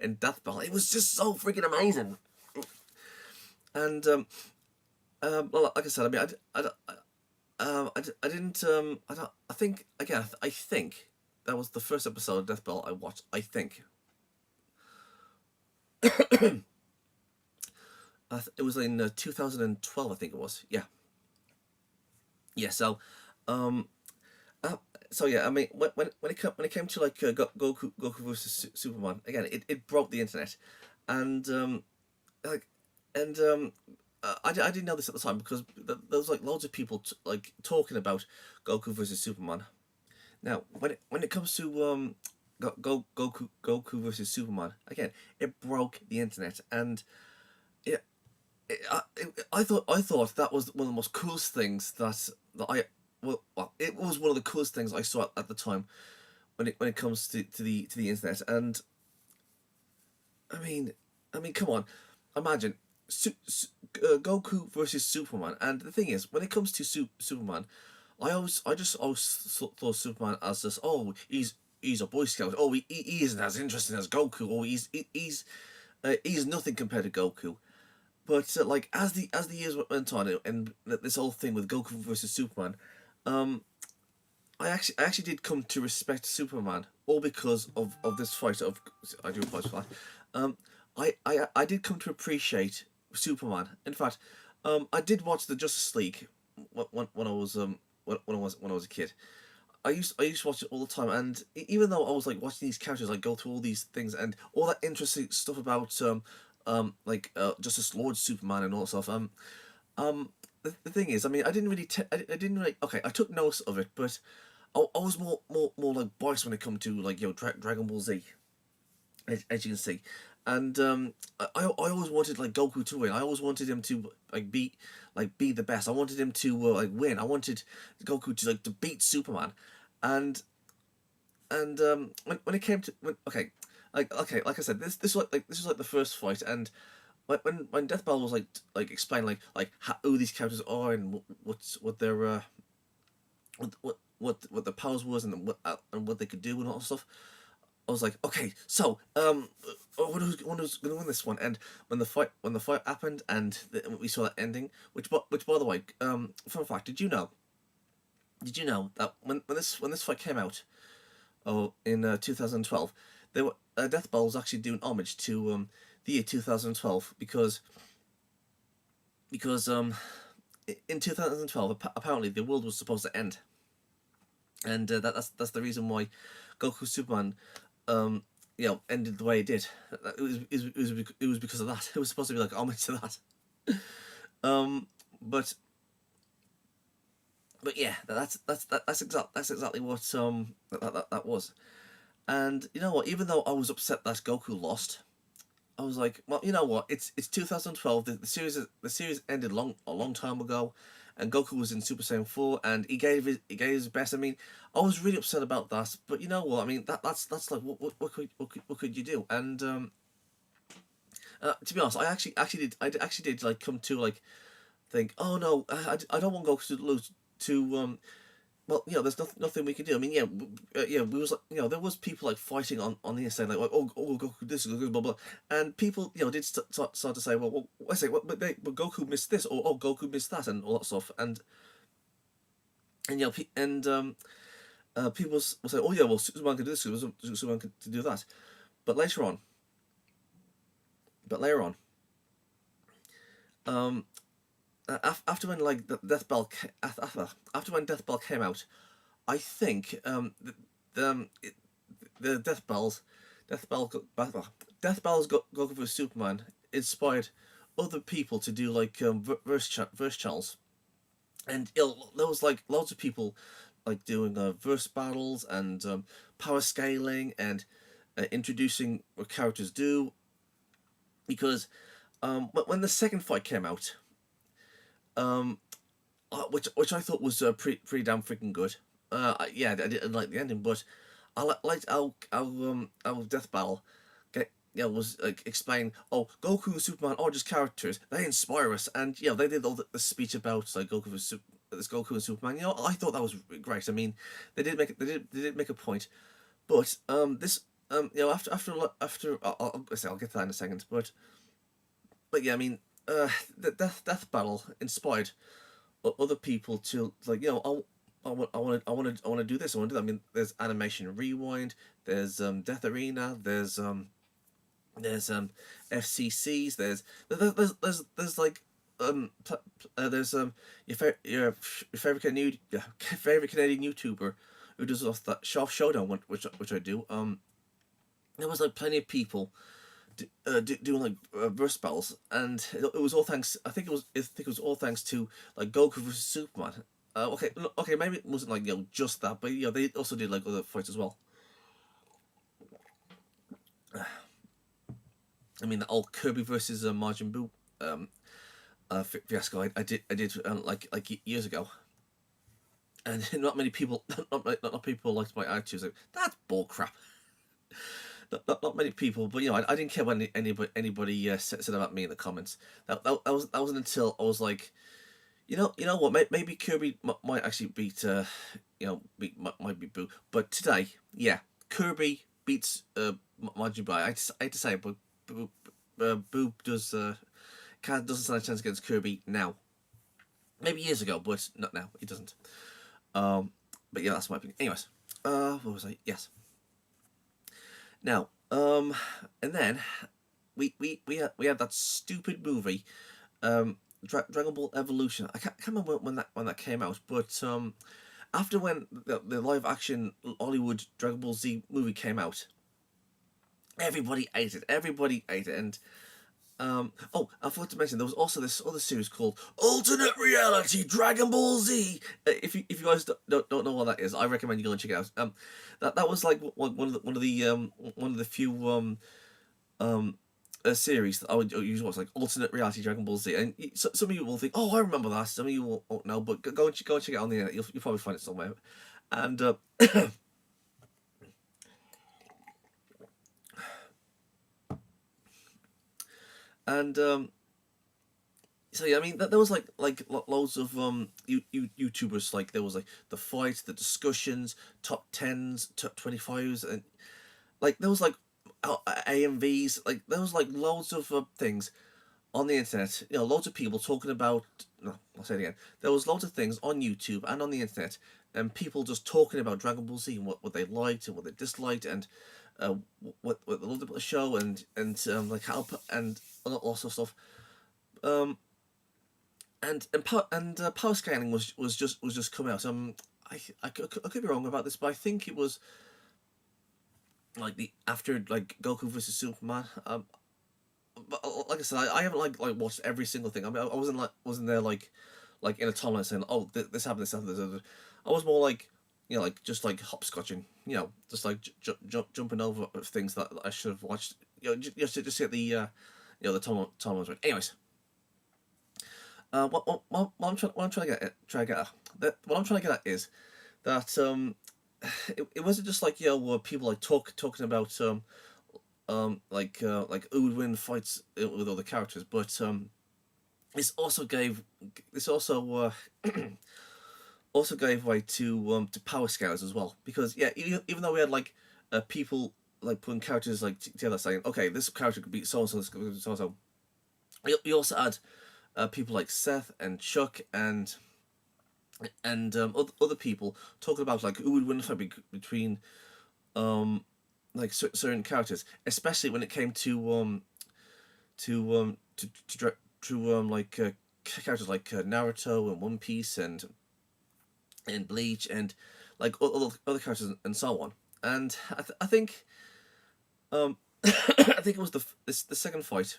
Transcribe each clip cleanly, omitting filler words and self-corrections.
in Death Bell. It was just so freaking amazing. And well, like I said, I mean, I didn't. I think again. I think that was the first episode of Death Bell I watched. I think it was in 2012. I think it was. Yeah. Yeah. Um, uh, so yeah. I mean, when it came to like Goku versus Superman again, it broke the internet, and like and I didn't know this at the time because there was like loads of people like talking about Goku versus Superman. Now, when it comes to Goku versus Superman, again, it broke the internet, and it, I thought that was one of the most coolest things that I it was one of the coolest things I saw at the time when it comes to the internet. And I mean come on, imagine Goku versus Superman. And the thing is, when it comes to Superman, I just always thought Superman as this, oh, he's a Boy Scout, oh, he isn't as interesting as Goku, oh, he's nothing compared to Goku. But like as the years went on, and this whole thing with Goku versus Superman, um, I actually did come to respect Superman, all because of this fight. I do apologize for that. Um, I did come to appreciate Superman. In fact, I did watch the Justice League when I was when I was a kid. I used to watch it all the time, and even though I was like watching these characters like go through all these things and all that interesting stuff about like Justice Lord Superman and all that stuff. The thing is, I mean, I didn't really. Okay, I took notice of it, but I was more like biased when it come to like Dragon Ball Z, as you can see, and I always wanted like Goku to win. I always wanted him to be the best. I wanted him to like win. I wanted Goku to beat Superman, and when it came to like I said, this was like the first fight. And when Death Bell was like explain like who these characters are and what their what their powers was and what they could do and all that stuff. I was like, okay, so when who's gonna win this one? And when the fight happened and we saw that ending, which by the way, fun fact, did you know that when this fight came out, in 2012, they were Death Bell was actually doing homage to the year 2012 because in 2012 apparently the world was supposed to end, and that's the reason why Goku Superman ended the way it did. It was because of that. It was supposed to be like homage to that. um, but yeah, that's exactly what that was. And you know what? Even though I was upset that Goku lost, I was like, well, you know what? It's 2012. The series ended a long time ago, and Goku was in Super Saiyan 4, and he gave his best. I mean, I was really upset about that. But you know what? I mean, that's like what could you do? And to be honest, I actually did like come to like think, oh no, I don't want Goku to lose to well, there's nothing we can do. I mean, we was like, there was people like fighting on the inside, like, oh, Goku this, Goku blah blah, and people, did start to say, well, I say, but Goku missed this, or oh, Goku missed that, and all that stuff, and people will say, oh yeah, well, Superman could do this, Superman could do that, but later on, um, after when like after when Death Bell came out, I think the Death Bell's Goku vs Superman inspired other people to do like verse channels, and there was like loads of people like doing verse battles and power scaling and introducing what characters do, because when the second fight came out, um, which I thought was pretty damn freaking good. Yeah, I didn't like the ending, but I liked how Death Battle was like explain. Oh, Goku and Superman are just characters. They inspire us, and they did all the speech about like this Goku and Superman. I thought that was great. I mean, they did make a point, but after I'll get to that in a second, but yeah, I mean, the death battle inspired other people to, like, I want to do this. I want to do that. I mean, there's Animation Rewind. There's Death Arena. There's FCCs. There's like there's your favorite favorite Canadian YouTuber who does that Shelf Showdown one, which I do. There was like plenty of people doing like verse battles, and it was all thanks. I think it was all thanks to like Goku versus Superman. Okay, maybe it wasn't like just that, but they also did like other fights as well. I mean, the old Kirby versus Majin Buu fiasco. I did years ago, and not many people, not people liked my attitude. Like, that's bull crap. Not many people, but I didn't care when anybody said about me in the comments. That wasn't until I was like, you know what? Maybe Kirby might actually beat might beat Boo. But today, yeah, Kirby beats Majin Buu. I hate to say it, but Boo doesn't stand a chance against Kirby now. Maybe years ago, but not now. He doesn't. But yeah, that's my opinion. Anyways, what was I? Yes. Now, and then we had that stupid movie, Dragon Ball Evolution. I can't remember when that came out, but after when the live action Hollywood Dragon Ball Z movie came out, everybody ate it. Everybody ate it, and oh, I forgot to mention there was also this other series called Alternate Reality Dragon Ball Z. If you guys don't know what that is, I recommend you go and check it out. That was like one of the few a series that I would usually watch, like Alternate Reality Dragon Ball Z, and some of you will think, oh, I remember that. Some of you won't know, but go and check it out on the internet. You'll probably find it somewhere, and and so yeah, I mean, there was loads of YouTubers. Like there was like the fights, the discussions, top tens, top 25s, and like there was like AMVs. Like there was like loads of things on the internet. Loads of people talking about. No, I'll say it again. There was loads of things on YouTube and on the internet, and people just talking about Dragon Ball Z and what they liked and what they disliked, and what they loved about the show, like how and all sorts of stuff. Um, power scaling was just coming out. I could be wrong about this, but I think it was like the after like Goku versus Superman. But like I said, I haven't like watched every single thing. I mean, I wasn't there like in a timeline saying, oh, this happened, this happened, this happened. I was more like like just like hopscotching, just like jumping over things that I should have watched. Just to get the the timelines right. Anyways. What I'm trying to get at is that it wasn't just like where people like talking about who would win fights with other characters, but this also also gave way to power scales as well, because even though we had like people like putting characters like together saying, okay, this character could beat so and so, this could be so and so. We also had people like Seth and Chuck and other people talking about like who would win a fight between like certain characters, especially when it came to characters like Naruto and One Piece and Bleach and like other characters and so on. And I think I think it was the second fight,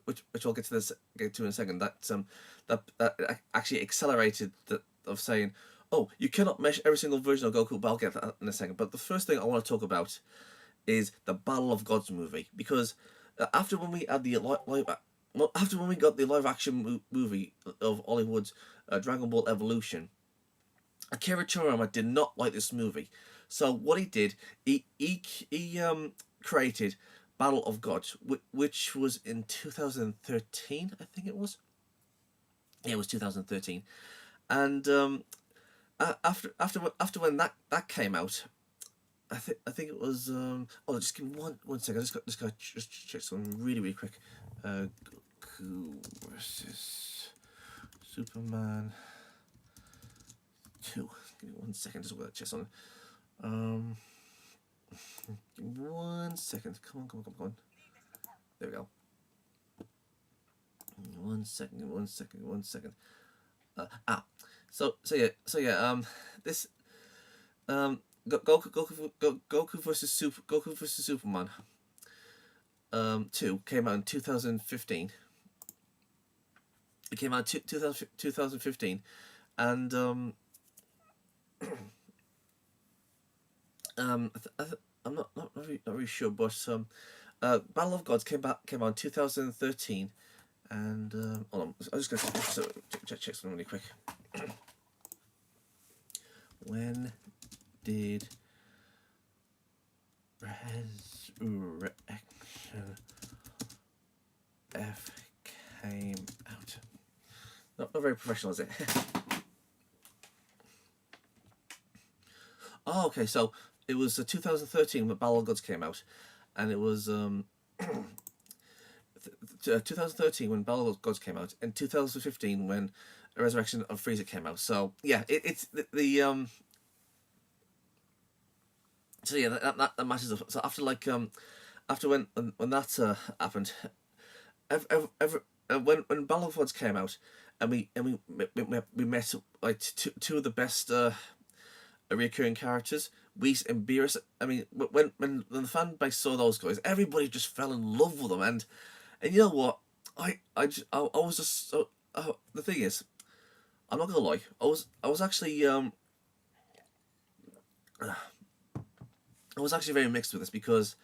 which I'll get to in a second. That actually accelerated of saying, oh, you cannot mesh every single version of Goku. But I'll get that in a second. But the first thing I want to talk about is the Battle of Gods movie, because after when we had after when we got the live action movie of Hollywood's Dragon Ball Evolution, Akira Toriyama did not like this movie. So what he did, he created Battle of Gods, which was in 2013, I think it was. Yeah, it was 2013, and after when that came out, I think it was oh, just give me one second. Just check something really quick. Goku versus Superman 2. Give me 1 second. Just check something. Give me 1 second. Come on. There we go. 1 second. So yeah. This Goku versus Superman 2 came out in 2015. It came out in 2015, and I'm not really sure, but Battle of Gods came out in 2013, and hold on, I'm just gonna check something really quick. When did Resurrection F came out? Not very professional, is it? Oh, okay. So it was 2013 when Battle of Gods came out, and it was 2013 when Battle of Gods came out, and 2015 when Resurrection of Frieza came out. So yeah, it's the so yeah, that matches up. So after after when that happened, when Battle of Gods came out, and we met like two of the best recurring characters, Whis and Beerus. I mean, when the fan base saw those guys, everybody just fell in love with them, and you know what, I was just so. The thing is, I'm not gonna lie, I was actually I was actually very mixed with this because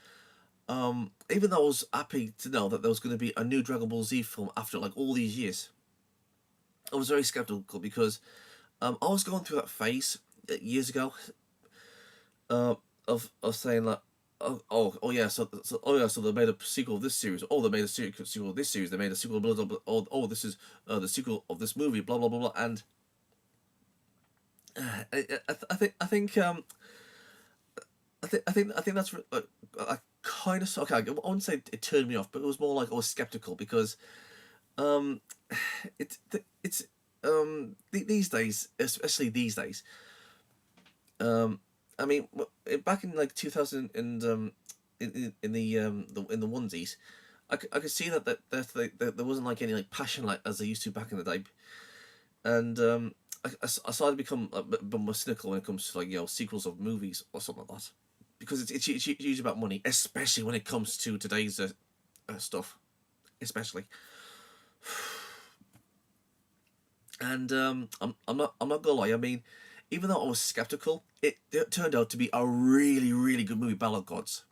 even though I was happy to know that there was going to be a new Dragon Ball Z film after like all these years, I was very skeptical because I was going through that phase years ago of saying like, oh yeah, so they made a sequel of this series. Oh, they made a sequel of this series. They made a sequel of blah, blah, blah. Oh, this is the sequel of this movie. Blah blah blah blah. And I think that's I kind of okay. I wouldn't say it turned me off, but it was more like I was skeptical because it's these days, especially these days. I mean, back in like 2000 and in the onesies, I could see that there wasn't like any like passion like as there used to back in the day, and I started to become a bit more cynical when it comes to like sequels of movies or something like that, because it's usually about money, especially when it comes to today's stuff, especially. And I'm not gonna lie. I mean, even though I was skeptical, it turned out to be a really good movie, Battle of Gods.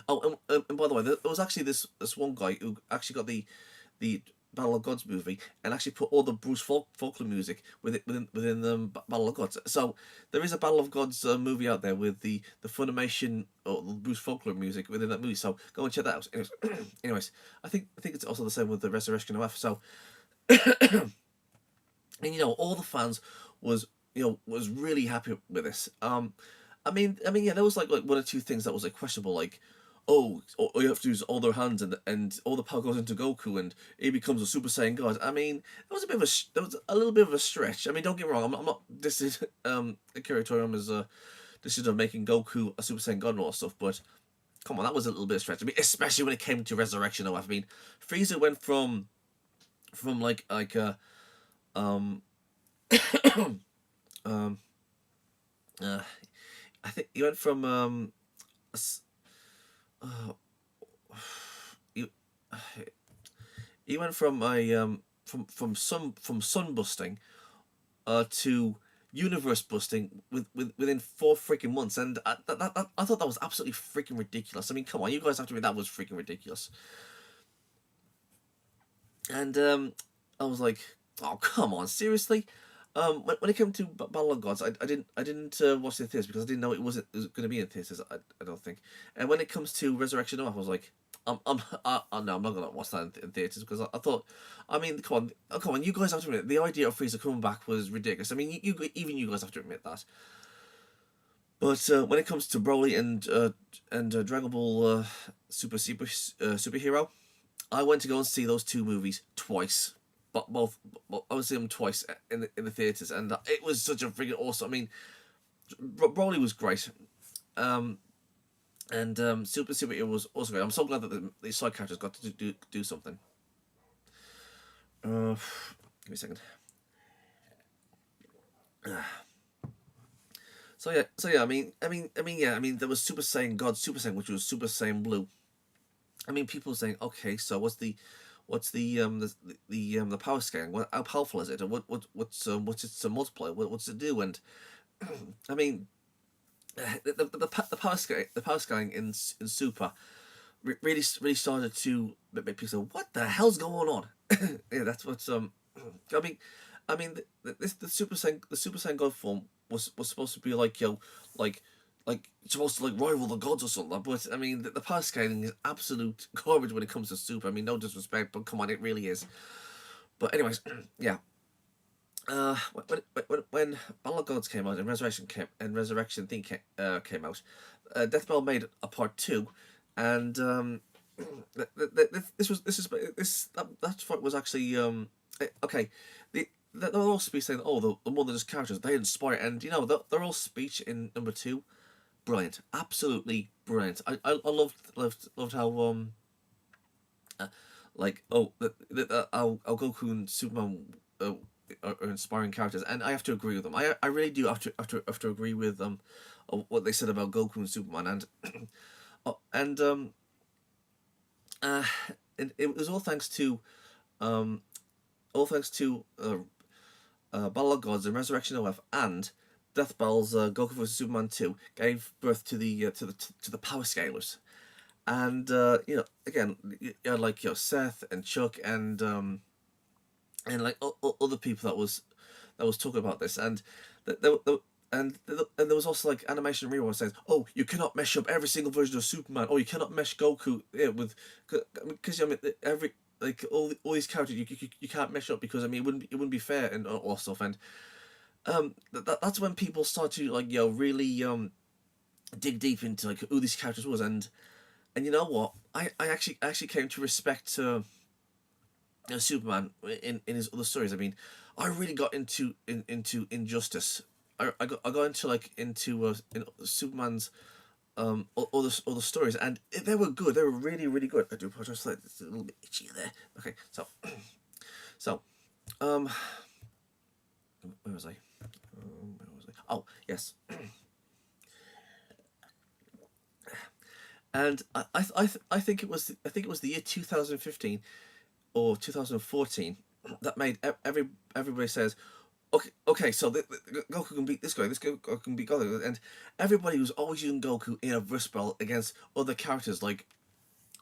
Oh, and by the way, there was actually this one guy who actually got the Battle of Gods movie and actually put all the Bruce Faulkner music within the Battle of Gods. So there is a Battle of Gods movie out there with the Funimation or the Bruce Faulkner music within that movie. So go and check that out. Anyways, I think it's also the same with the Resurrection of F. So and all the fans was really happy with this. I mean, yeah, there was like one or two things that was like questionable, like, oh, all you have to do is all their hands and all the power goes into Goku and he becomes a Super Saiyan God. I mean, there was a little bit of a stretch. I mean, don't get me wrong, I'm not this is Akira Toriyama's decision of making Goku a Super Saiyan God and all that stuff, but come on, that was a little bit of stretch. I mean, especially when it came to Resurrection. I mean, Frieza went from like I think he went from he, he went from a from sun busting to universe busting within 4 freaking months, and I thought that was absolutely freaking ridiculous. I mean, come on, you guys have to admit that was freaking ridiculous. And I was like, oh come on, seriously. When it came to Battle of Gods, I didn't watch the theaters because I didn't know it was going to be in theaters. I don't think. And when it comes to Resurrection of, I was like, no, I'm not gonna watch that in theaters because I thought, I mean, come on, you guys have to admit the idea of Frieza coming back was ridiculous. I mean, even you guys have to admit that. But when it comes to Broly and Dragon Ball Superhero, I went to go and see those two movies twice. But I would see them twice in the theaters, and it was such a freaking awesome. I mean, Broly was great, um, and Superhero was also great. I'm so glad that the side characters got to do something. Give me a second. So yeah. I mean, there was Super Saiyan God, Super Saiyan, which was Super Saiyan Blue. I mean, people were saying, okay, so what's the power scaling? How powerful is it? And what's its multiplier? What's it do? And I mean, the power scaling in Super really started to make people say, what the hell's going on? Yeah, that's what's I mean, the Super Saiyan God form was supposed to be like like supposed to like rival the gods or something. But I mean, the power scaling is absolute garbage when it comes to Super. I mean, no disrespect, but come on, it really is. But anyways, yeah. When Battle of Gods came out and Resurrection thing came out, Death Bell made a part two, and that fight was actually okay. They'll also be saying, oh, the more than just characters, they inspire, and their all speech in number two, brilliant, absolutely brilliant. I loved how like how Goku and Superman are inspiring characters, and I have to agree with them. I really do have to agree with what they said about Goku and Superman, and and uh, it was um all thanks to Battle of Gods and Resurrection OF and Death Bell's Goku vs Superman 2 gave birth to the Power Scalers, and again, you had like Seth and Chuck and like other people that was talking about this, and and there was also like animation rewatch saying, oh, you cannot mesh up every single version of Superman, or you cannot mesh Goku with, because I mean every like all these characters you can't mesh up, because I mean it wouldn't be fair and all stuff. And that's when people start to like really dig deep into like who these characters was. And you know what, I actually came to respect Superman in his other stories. I mean, I really got into Injustice. I got into in Superman's other stories, and they were good. They were really good. I do apologize, like it's a little bit itchy there. Okay, so so um where was I? Where was I? Oh yes. And I think it was the year 2015 or 2014 that made everybody says, okay, so Goku can beat this guy, this Goku can beat Goku, and everybody was always using Goku in a verse battle against other characters, like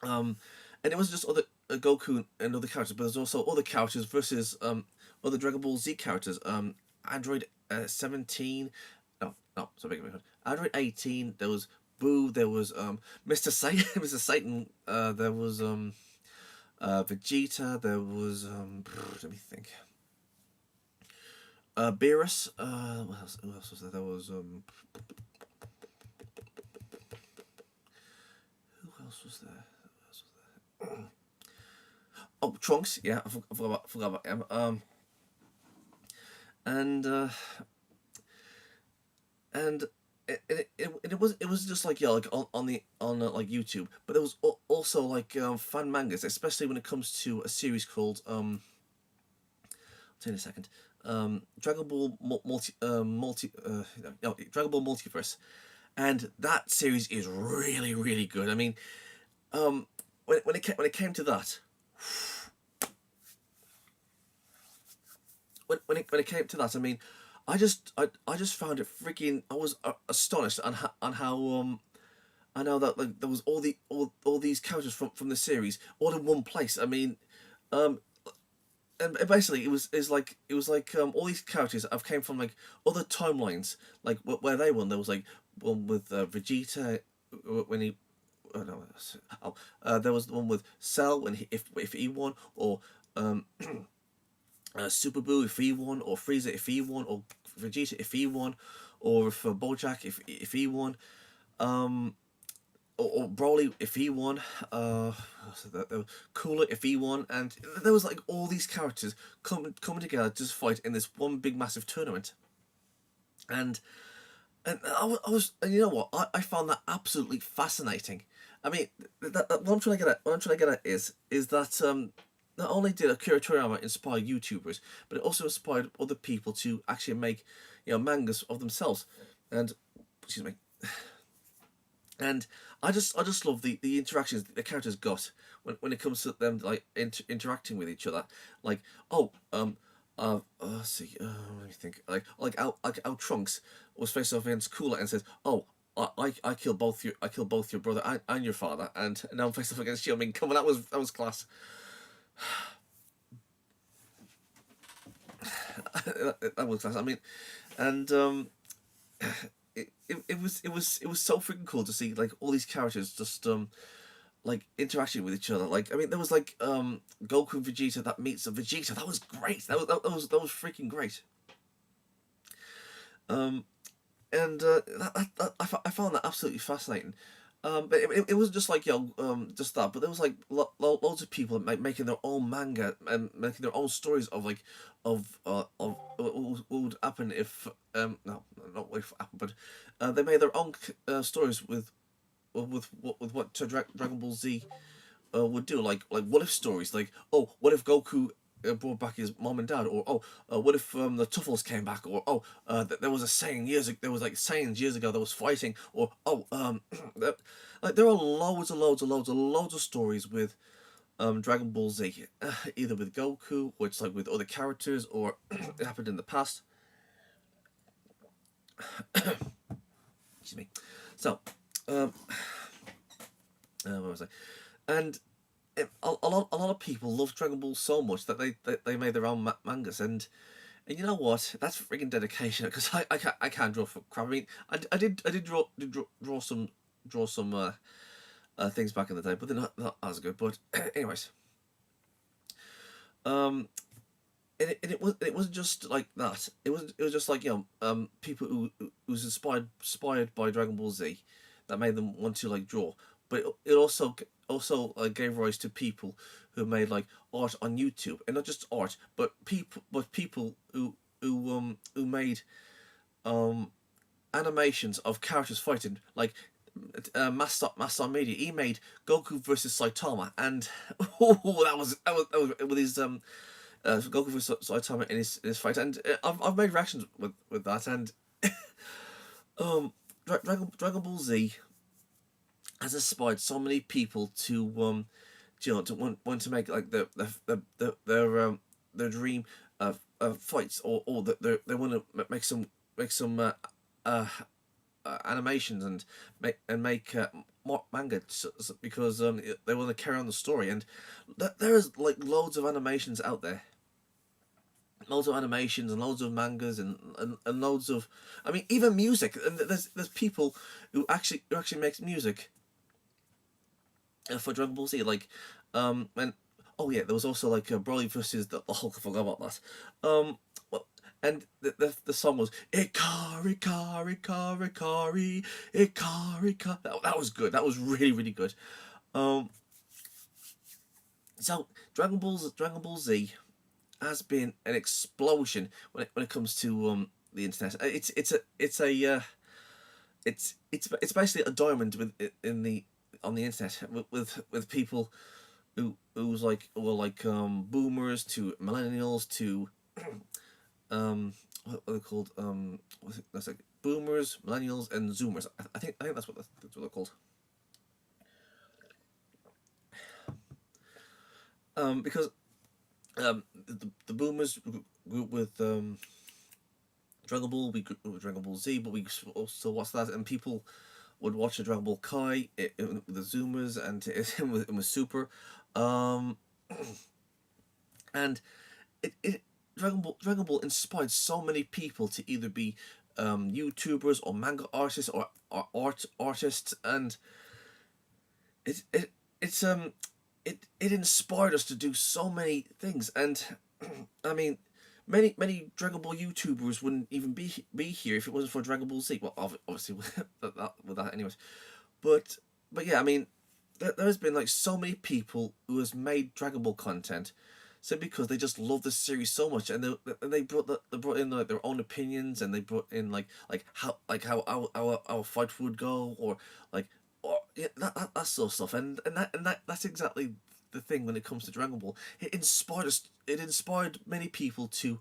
and it was just other Goku and other characters, but there's also other characters versus other Dragon Ball Z characters, Android 17, no, sorry, Android 18. There was Boo. There was Mr. Satan, Mr. Satan. There was Vegeta. There was let me think. Beerus. Who else was there? There was who else was there? Oh, Trunks. Yeah, I forgot about him. And and it was just like like on like YouTube, but there was also like fan mangas, especially when it comes to a series called I'll tell you in a second. Dragon Ball no, Dragon Ball Multiverse, and that series is really good. I mean, when it came to that, when it came to that, I mean, I just found it freaking. I was astonished on how I know that like there was all these characters from the series all in one place. I mean, um, and basically it was like all these characters have came from like other timelines, like where they won. There was like one with Vegeta when he. Oh, no, there was the one with Cell when if he won, or Super Boo if he won, or Frieza if he won, or Vegeta if he won, or if BoJack if he won, um, or Broly if he won, so Cooler if he won, and there was like all these characters coming together to just fight in this one big massive tournament, and I was and you know what I found that absolutely fascinating. I mean, what I'm trying to get at, is that not only did Akira Toriyama inspire YouTubers, but it also inspired other people to actually make, mangas of themselves, and excuse me, and I just love the interactions the characters got when it comes to them like interacting with each other, like let's see, let me think, like how Trunks was faced off against Cooler and says, oh. I killed both your brother and your father, and now I'm faced off against you. I mean, come on, that was class. That was class. I mean, and it was so freaking cool to see like all these characters just like interacting with each other. Like I mean, there was like Goku and Vegeta that meets a Vegeta. That was great. That was freaking great. Um, and I found that absolutely fascinating. But it wasn't just like just that, but there was like loads of people making their own manga and making their own stories of like of what would happen if no, not if happen, but they made their own stories with what Dragon Ball Z would do, like what if stories, like oh what if Goku brought back his mom and dad, or oh what if the Tuffles came back, or oh there was a saying years ago, there was like sayings years ago that was fighting, or oh like there are loads and loads and loads and loads of stories with Dragon Ball Z, either with Goku, or it's like with other characters, or it happened in the past. Excuse me. So, um, what was I? And a lot of people love Dragon Ball so much that they made their own mangas, and you know what? That's freaking dedication, because I can't draw for crap. I mean, I did draw some things back in the day, but they're not as good. But anyways, um, it wasn't just like that. It was just like people who was inspired by Dragon Ball Z that made them want to like draw. But it also gave rise to people who made like art on YouTube, and not just art, but people who made um animations of characters fighting, like Master Media. He made Goku versus Saitama, and oh, that was with his Goku versus Saitama in his fight, and I've made reactions with that, and um Dragon Ball Z has inspired so many people to to want to make like their dream fights, or that they want to make some uh, animations, and make manga, because they want to carry on the story, and there is like loads of animations out there, loads of animations and loads of mangas, and loads of, I mean, even music, and there's people who actually makes music for Dragon Ball Z, like and oh yeah, there was also like Broly versus the Hulk. I forgot about that. Well, and the song was Ikari Kari Kari Kari Ikari Kari. That was good. That was really really good. Um, so Dragon Ball Z has been an explosion when it comes to the internet. It's basically a diamond in the on the internet, with people who are like boomers to millennials to what are they called, that's like boomers, millennials, and zoomers. I think that's what they're called. Because the boomers group with Dragon Ball, we grew with Dragon Ball Z, but we also watched that, and people would watch the Dragon Ball Kai, the Zoomers, and it was Super, um, and it Dragon Ball inspired so many people to either be YouTubers or manga artists, or art artists, and it it it's it inspired us to do so many things, and I mean, many Dragon Ball YouTubers wouldn't even be here if it wasn't for Dragon Ball Z. Well, obviously with that anyways. But but yeah, I mean, there has been like so many people who has made Dragon Ball content, simply because they just love the series so much, and they brought in like their own opinions, and they brought in how our fight would go, or like or yeah, that sort of stuff, and that's exactly the thing when it comes to Dragon Ball. It inspired us. It inspired many people to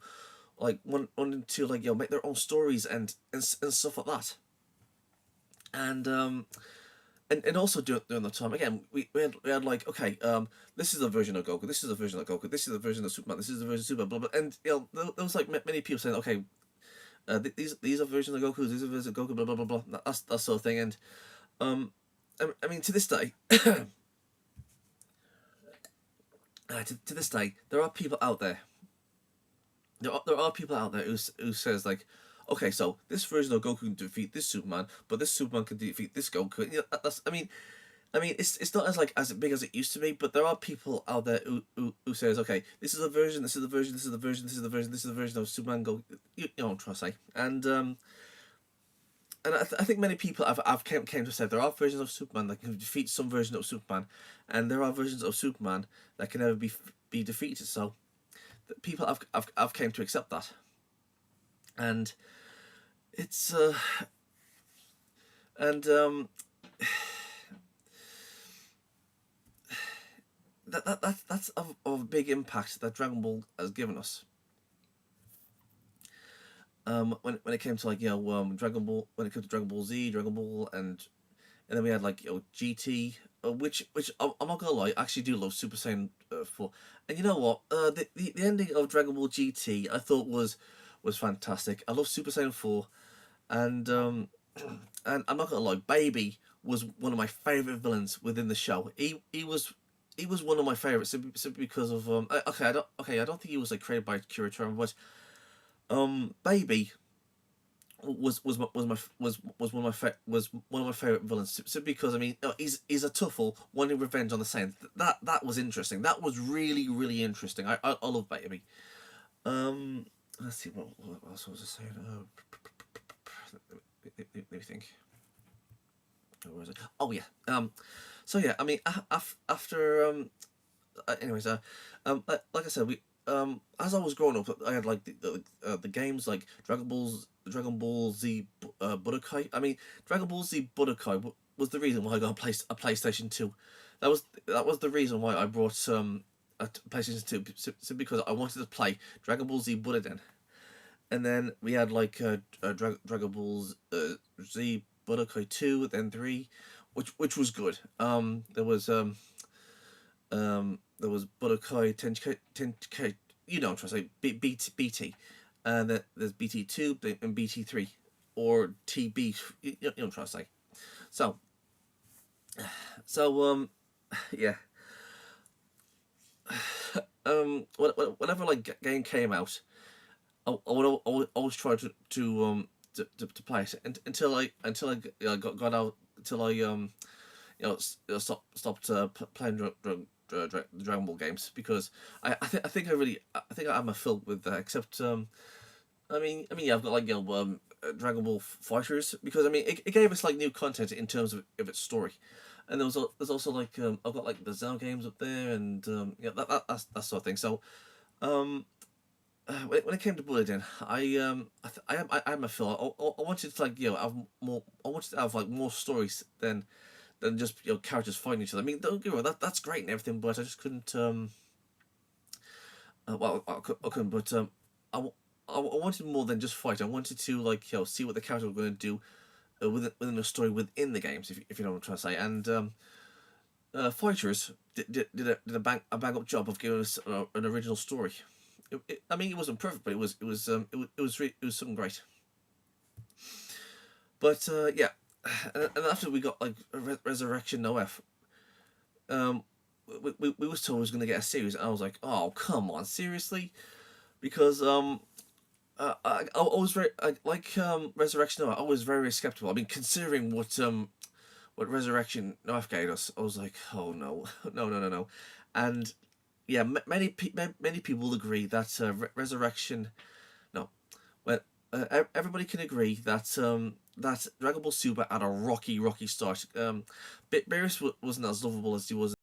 like wanting to like make their own stories and stuff like that, and and also during the time again we had like okay this is a version of Goku, this is a version of Goku, this is a version of Superman, this is a version of Superman, blah blah, and there was like many people saying okay these are versions of Goku, these are versions of Goku, blah blah blah blah, that sort of thing, and um I mean to this day to this day there are people out there there are people out there who says like, okay, so this version of Goku can defeat this Superman, but this Superman can defeat this Goku. That's I mean, it's not as like as big as it used to be, but there are people out there who says, okay, this is a version, this is the version, this is the version, this is the version, this is the version of Superman Go. You know what I'm trying to say, and I think many people I've came to say there are versions of Superman that can defeat some version of Superman, and there are versions of Superman that can never be defeated. So people I've came to accept that, and it's and that's of a big impact that Dragon Ball has given us. When it came to like Dragon Ball, when it came to Dragon Ball Z, Dragon Ball, and then we had like GT, which I'm not gonna lie, I actually do love Super Saiyan 4, and you know what, the ending of Dragon Ball GT I thought was fantastic. I love Super Saiyan 4, and and I'm not gonna lie, Baby was one of my favorite villains within the show. He was one of my favorites simply because of I don't think he was like created by Akira, but Baby was one of my favorite villains simply because I mean he's a Tuffle wanting revenge on the Saiyans. That was interesting. That was really interesting. I love Baby. Let's see what else was I saying. Let me think. Where was it? Oh yeah. So yeah, I mean after anyways like I said we as I was growing up I had like the games like Dragon Ball Z Budokai. I mean Dragon Ball Z Budokai was the reason why I got a PlayStation 2. That was the reason why I brought a PlayStation 2 simply because I wanted to play Dragon Ball Z Budokai. And then we had like Dragon Ball Z Budokai 2, then 3, which was good. There was Budokai Tenkai, you know what I'm trying to say, BT, and then there's BT2 and BT3, or TB, you know what I'm trying to say. So, yeah. Whenever like game came out, I would always try to play it until I got out, until I stopped playing the Dragon Ball games, because I think I think I'm a fill with that, except I mean yeah, I've got like Dragon Ball Fighters, because I mean it gave us like new content in terms of its story, and there's also like I've got like the Zell games up there, and yeah, that sort of thing. So when it came to bulletin, I had my fill. I wanted to like have more. I wanted to have like more stories than just characters fighting each other. I mean, don't get me wrong, that's great and everything, but I just couldn't. Well, I couldn't, but I wanted more than just fight. I wanted to like see what the characters were going to do within the story within the games, if you know what I'm trying to say. And Fighters did a bang up job of giving us an original story. I mean, it wasn't perfect, but it was something great. But yeah, and after we got like Resurrection OF, we was told we was gonna get a series, and I was like, oh come on, seriously, because I was very like Resurrection OF. I was very skeptical. I mean, considering what Resurrection OF gave us, I was like, oh no, no, and yeah, many people will agree that Resurrection. No, well, everybody can agree that that Dragon Ball Super had a rocky start. Beerus wasn't as lovable as he was